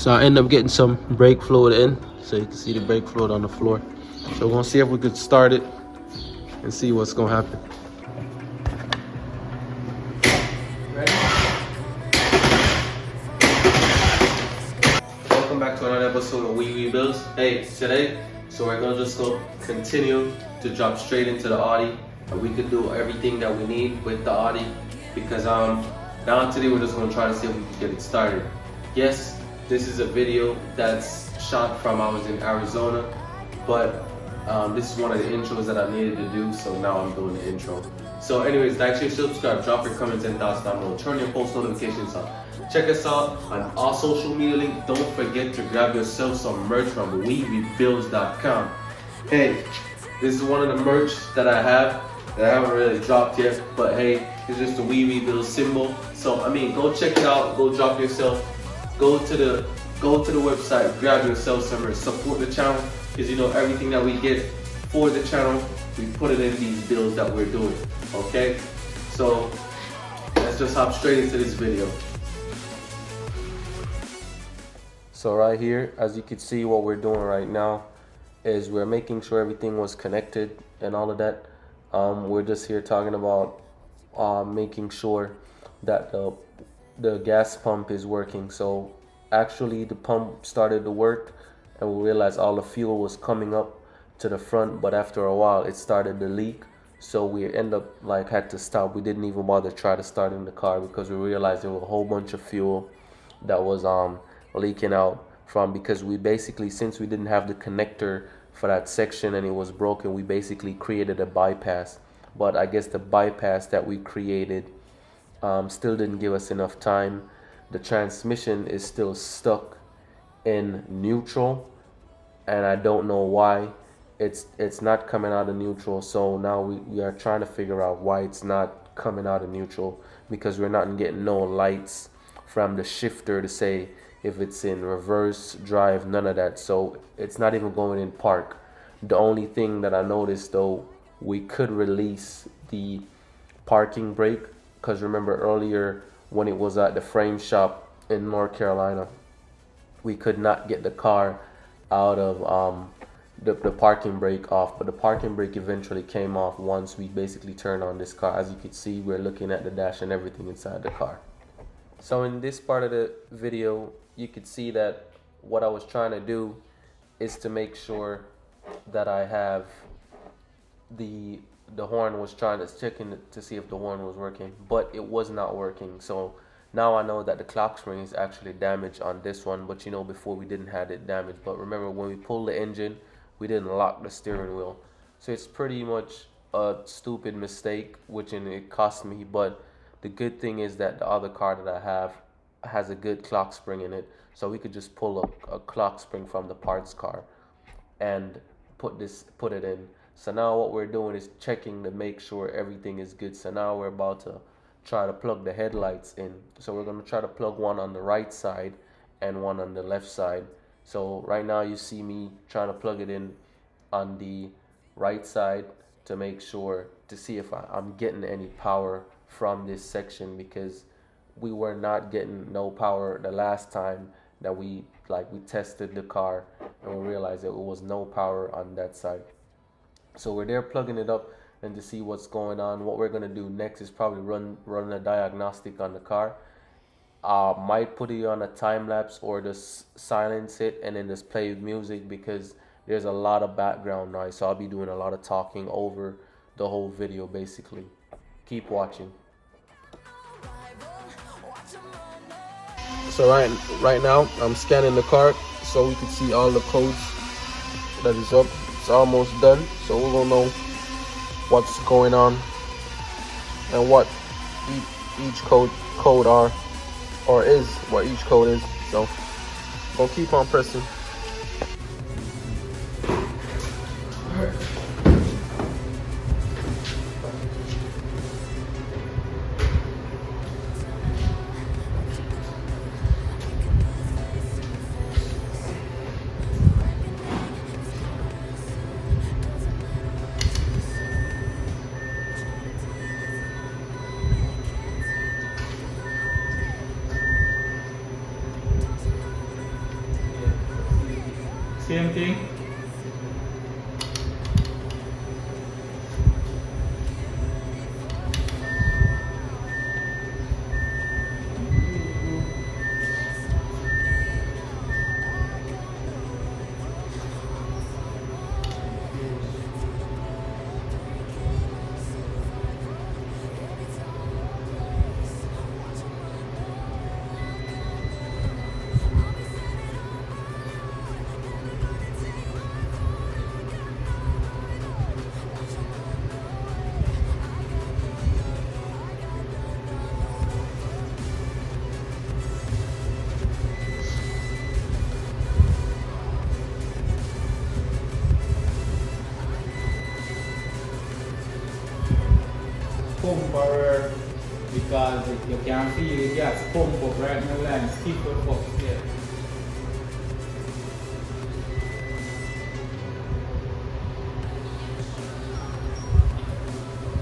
So I end up getting some brake fluid in, so you can see the brake fluid on the floor. So we're gonna see if we could start it and see what's gonna happen. Ready? Welcome back to another episode of Rebuildz. Hey, today, so we're gonna just go continue to drop straight into the Audi. And we could do everything that we need with the Audi because now today we're just gonna try to see if we can get it started. Yes, this is a video that's shot from I was in Arizona, but this is one of the intros that I needed to do, so now I'm doing the intro. So anyways, like, share, subscribe, drop your comments and thoughts down below, turn your post notifications on. Check us out on our social media link. Don't forget to grab yourself some merch from Rebuildz.com. Hey, this is one of the merch that I have that I haven't really dropped yet, but hey, it's just a Rebuildz symbol. So I mean, go check it out, go drop yourself, go to the website, grab yourself some merch, support the channel, because you know everything that we get for the channel, we put it in these builds that we're doing. Okay, so let's just hop straight into this video. So right here, as you can see, what we're doing right now is we're making sure everything was connected and all of that. We're just here talking about making sure that the gas pump is working. So actually the pump started to work and we realized all the fuel was coming up to the front, but after a while it started to leak. So we end up had to stop. We didn't even bother try to start in the car because we realized there was a whole bunch of fuel that was leaking out from, because we basically, since we didn't have the connector for that section and it was broken, we basically created a bypass. But I guess the bypass that we created still didn't give us enough time. The transmission is still stuck in neutral and I don't know why it's not coming out of neutral. So now we are trying to figure out why it's not coming out of neutral, because we're not getting no lights from the shifter to say if it's in reverse, drive, none of that. So it's not even going in park. The only thing that I noticed though, we could release the parking brake, because remember earlier when it was at the frame shop in North Carolina, we could not get the car out of the parking brake off, but the parking brake eventually came off once we basically turned on this car. As you can see, we're looking at the dash and everything inside the car. So in this part of the video, you could see that what I was trying to do is to make sure that I have the horn, was trying to check in to see if the horn was working, but it was not working. So now I know that the clock spring is actually damaged on this one, but you know, before we didn't have it damaged. But remember, when we pulled the engine, we didn't lock the steering wheel. So it's pretty much a stupid mistake, which it cost me. But the good thing is that the other car that I have has a good clock spring in it, so we could just pull up a clock spring from the parts car and put it in. So now what we're doing is checking to make sure everything is good. So now we're about to try to plug the headlights in. So we're going to try to plug one on the right side and one on the left side. So right now you see me trying to plug it in on the right side to make sure to see if I'm getting any power from this section, because we were not getting no power the last time that we tested the car, and we realized that it was no power on that side. So we're there plugging it up and to see what's going on. What we're gonna do next is probably run a diagnostic on the car. Might put it on a time lapse or just silence it and then just play music, because there's a lot of background noise. So I'll be doing a lot of talking over the whole video basically. Keep watching. So right now I'm scanning the car so we can see all the codes that is up. It's almost done, so we're gonna know what's going on and what each code are, or is what each code is. So gonna keep on pressing. Same thing. Pump power because you can feel the gas pump up right in the line, stiff up there.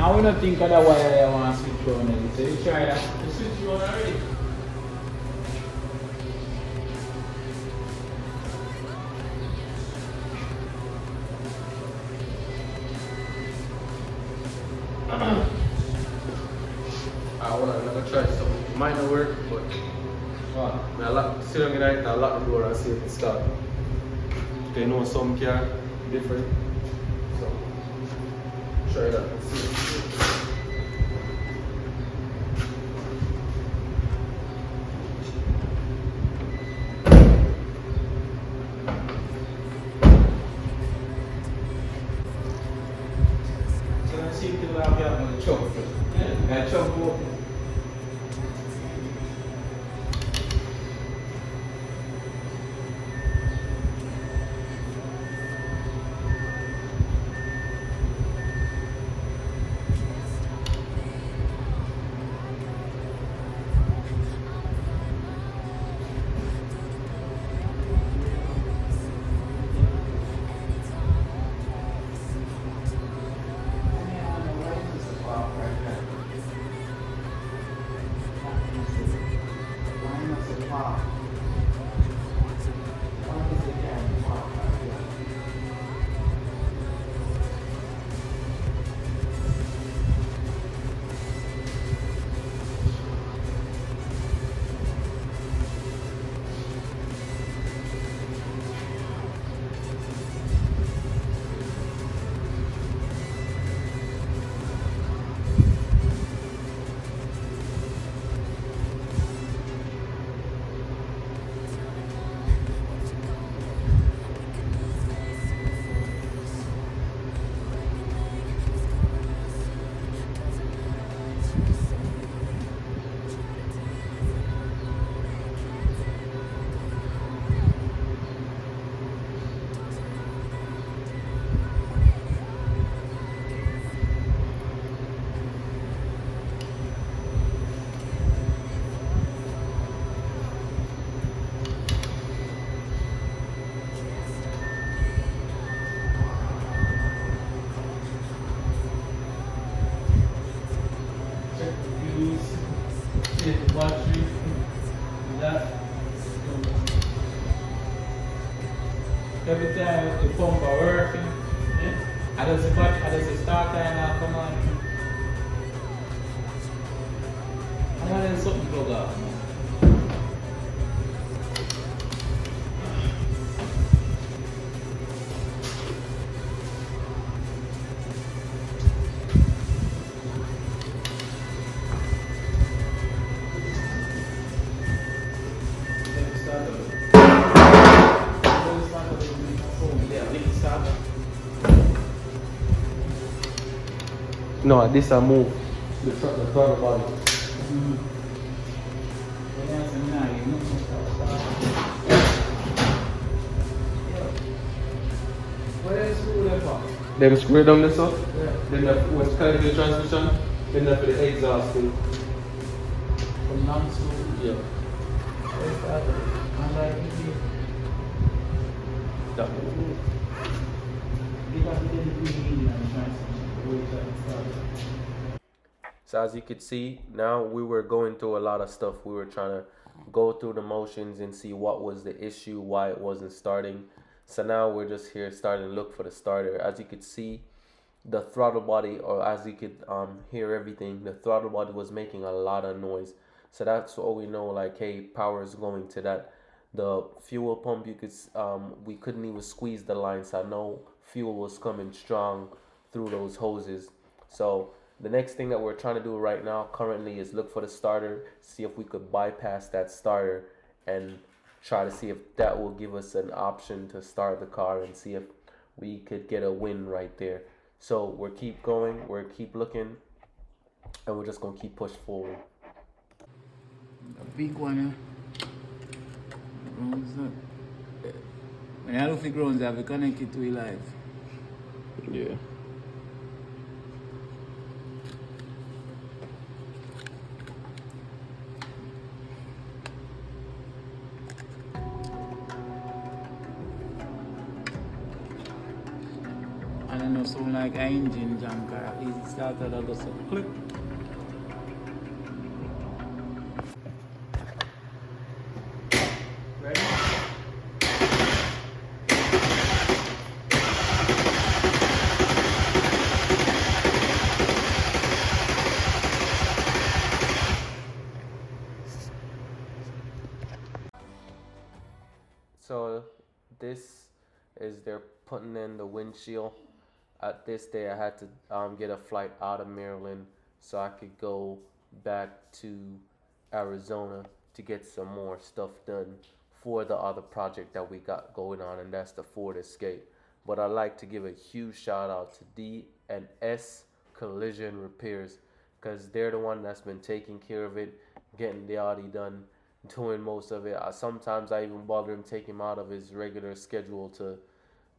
I want to think of the wire I want to switch on it. So you try that. You switch on already. I'm gonna try something. It might not work, but I sit down tonight and I lock the door and see if it starts. They know some car different. So try that and see. So let's see if the lab got on the choke. That choke open. Battery, that every time the pump are working, I does the start time now come on. I want to something plug up. No, this I move the front body. Them screw down this up. Yeah. Then the what's kind of the transmission. Then for the exhaust thing. From non-school. Yeah. That one. So as you could see, now we were going through a lot of stuff. We were trying to go through the motions and see what was the issue, why it wasn't starting. So now we're just here starting to look for the starter. As you could see, the throttle body, or as you could hear everything, the throttle body was making a lot of noise. So that's what we know, like, hey, power is going to that. The fuel pump, you could we couldn't even squeeze the line, so I know fuel was coming strong through those hoses. So the next thing that we're trying to do right now currently is look for the starter, see if we could bypass that starter and try to see if that will give us an option to start the car and see if we could get a win right there. So we're keep going, we're keep looking, and we're just gonna keep push forward. A big one, grounds that. When I look for grounds, I have to connect it to it live. Yeah. I don't know, something like an engine jam car, at least it started, I'll just click. Ready? So this is they're putting in the windshield. At this day, I had to get a flight out of Maryland so I could go back to Arizona to get some more stuff done for the other project that we got going on, and that's the Ford Escape. But I'd like to give a huge shout out to D&S Collision Repairs, because they're the one that's been taking care of it, getting the Audi done, doing most of it. Sometimes I even bother him, take him out of his regular schedule to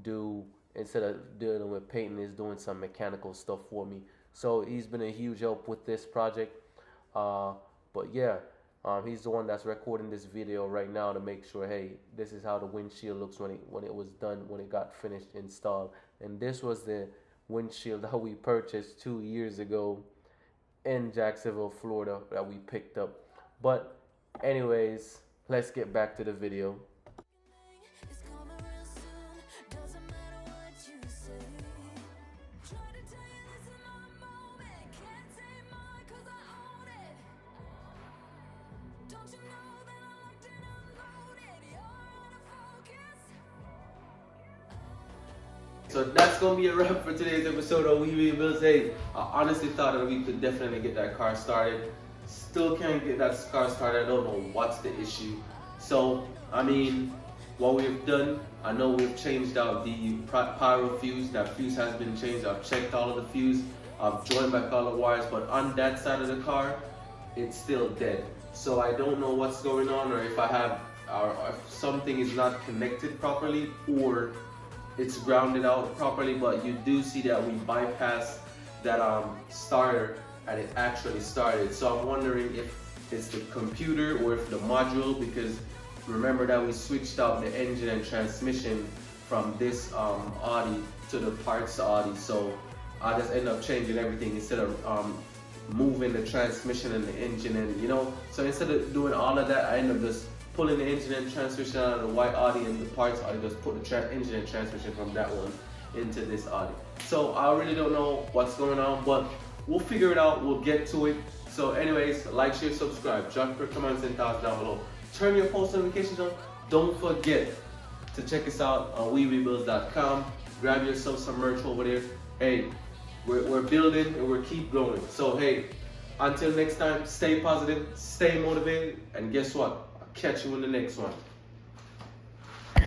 do, instead of dealing with painting, is doing some mechanical stuff for me. So he's been a huge help with this project. But yeah, he's the one that's recording this video right now to make sure, hey, this is how the windshield looks when it was done, when it got finished installed. And this was the windshield that we purchased 2 years ago in Jacksonville, Florida, that we picked up. But anyways, let's get back to the video. So that's gonna be a wrap for today's episode of Rebuildz. Hey, I honestly thought that we could definitely get that car started. Still can't get that car started. I don't know what's the issue. So I mean, what we've done, I know we've changed out the pyro fuse. That fuse has been changed. I've checked all of the fuse. I've joined back all the wires, but on that side of the car, it's still dead. So I don't know what's going on, or if if something is not connected properly, or it's grounded out properly. But you do see that we bypassed that starter and it actually started. So I'm wondering if it's the computer or if the module, because remember that we switched out the engine and transmission from this Audi to the parts Audi. So I just end up changing everything instead of moving the transmission and the engine, and so instead of doing all of that, I end up just pulling the engine and transmission out of the white Audi and the parts Audi, just put the engine and transmission from that one into this Audi. So I really don't know what's going on, but we'll figure it out, we'll get to it. So anyways, like, share, subscribe, drop your comments and thoughts down below. Turn your post notifications on. Don't forget to check us out on werebuildz.com. Grab yourself some merch over there. Hey, we're building and we're keep growing. So hey, until next time, stay positive, stay motivated, and guess what? I'll catch you in the next one.